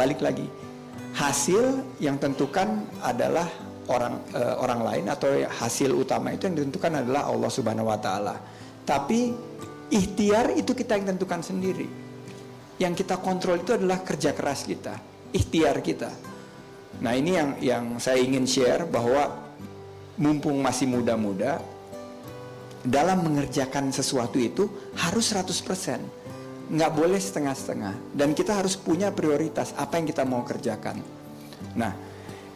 balik lagi, hasil yang tentukan adalah orang lain, atau hasil utama itu yang ditentukan adalah Allah Subhanahu wa Ta'ala. Tapi ikhtiar itu kita yang tentukan sendiri. Yang kita kontrol itu adalah kerja keras kita, ikhtiar kita. Nah, ini yang saya ingin share, bahwa mumpung masih muda-muda, dalam mengerjakan sesuatu itu harus 100%, nggak boleh setengah-setengah. Dan kita harus punya prioritas apa yang kita mau kerjakan. Nah,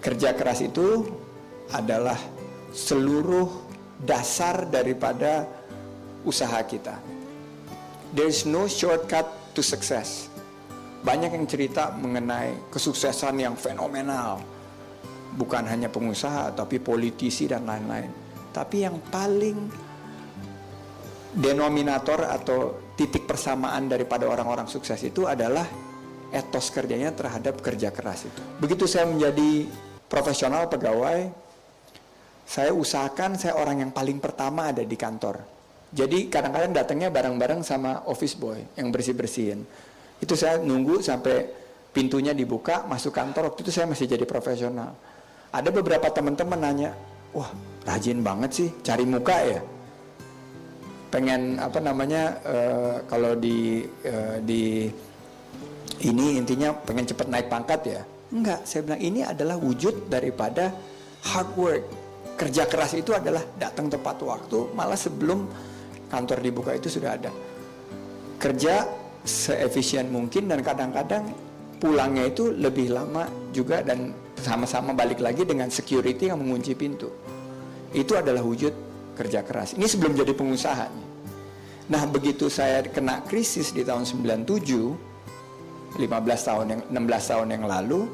kerja keras itu adalah seluruh dasar daripada usaha kita. There is no shortcut to success. Banyak yang cerita mengenai kesuksesan yang fenomenal, bukan hanya pengusaha, tapi politisi dan lain-lain. Tapi yang paling denominator atau titik persamaan daripada orang-orang sukses itu adalah etos kerjanya terhadap kerja keras itu. Begitu saya menjadi profesional pegawai, saya usahakan saya orang yang paling pertama ada di kantor. Jadi kadang-kadang datangnya bareng-bareng sama office boy yang bersih-bersihin. Itu saya nunggu sampai pintunya dibuka, masuk kantor. Waktu itu saya masih jadi profesional. Ada beberapa teman-teman nanya, wah rajin banget sih, cari muka ya? Pengen kalau di ini intinya pengen cepat naik pangkat ya? Enggak, saya bilang ini adalah wujud daripada hard work. Kerja keras itu adalah datang tepat waktu, malah sebelum kantor dibuka itu sudah ada. Kerja seefisien mungkin, dan kadang-kadang pulangnya itu lebih lama juga, dan sama-sama balik lagi dengan security yang mengunci pintu. Itu adalah wujud kerja keras. Ini sebelum jadi pengusaha. Nah, begitu saya kena krisis di tahun 97, 16 tahun yang lalu,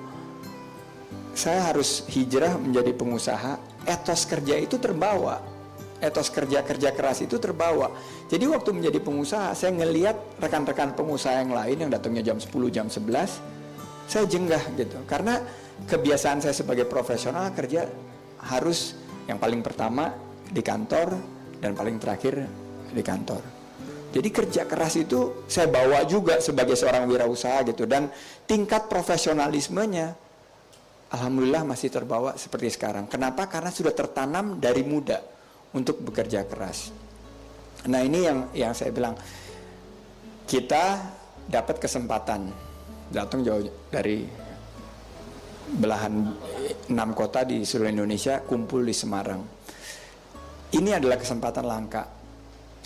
saya harus hijrah menjadi pengusaha. Etos kerja itu terbawa. Etos kerja keras itu terbawa. Jadi waktu menjadi pengusaha, saya ngelihat rekan-rekan pengusaha yang lain yang datangnya jam 10, jam 11, saya jenggah gitu. Karena kebiasaan saya sebagai profesional kerja harus yang paling pertama di kantor dan paling terakhir di kantor. Jadi kerja keras itu saya bawa juga sebagai seorang wirausaha gitu, dan tingkat profesionalismenya alhamdulillah masih terbawa seperti sekarang. Kenapa? Karena sudah tertanam dari muda untuk bekerja keras. Nah, ini yang saya bilang, kita dapat kesempatan datang jauh dari belahan 6 kota di seluruh Indonesia, kumpul di Semarang. Ini adalah kesempatan langka.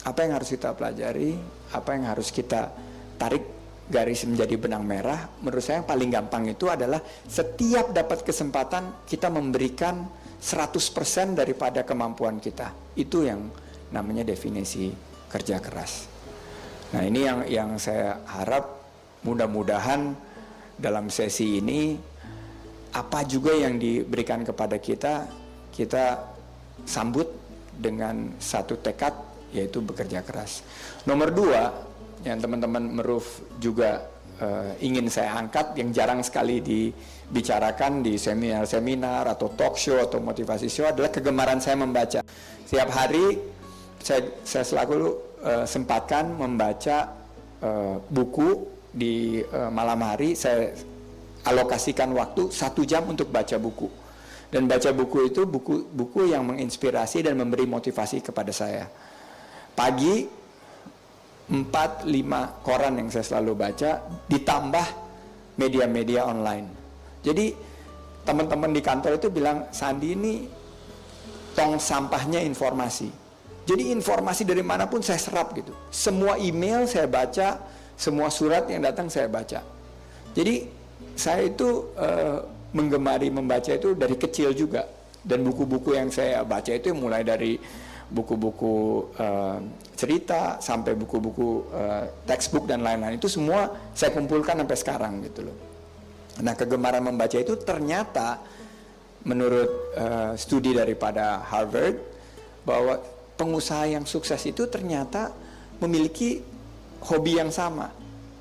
Apa yang harus kita pelajari, apa yang harus kita tarik garis menjadi benang merah, menurut saya yang paling gampang itu adalah setiap dapat kesempatan kita memberikan 100% daripada kemampuan kita. Itu yang namanya definisi kerja keras. Nah, ini yang saya harap mudah-mudahan dalam sesi ini, apa juga yang diberikan kepada kita, kita sambut dengan satu tekad, yaitu bekerja keras. Nomor 2, yang teman-teman Meruf juga ingin saya angkat, yang jarang sekali dibicarakan di seminar-seminar atau talk show atau motivasi show, adalah kegemaran saya membaca. Setiap hari saya selalu sempatkan membaca buku di malam hari. Saya alokasikan waktu 1 jam untuk baca buku. Dan baca buku itu buku yang menginspirasi dan memberi motivasi kepada saya. Pagi 4-5 koran yang saya selalu baca, ditambah media-media online. Jadi teman-teman di kantor itu bilang, Sandi ini tong sampahnya informasi. Jadi informasi dari manapun saya serap gitu. Semua email saya baca, semua surat yang datang saya baca. Jadi saya itu menggemari membaca itu dari kecil juga. Dan buku-buku yang saya baca itu mulai dari buku-buku cerita sampai buku-buku textbook dan lain-lain, itu semua saya kumpulkan sampai sekarang gitu loh. Nah, kegemaran membaca itu ternyata menurut studi daripada Harvard, bahwa pengusaha yang sukses itu ternyata memiliki hobi yang sama,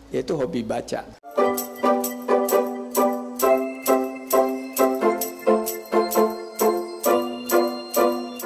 yaitu hobi baca.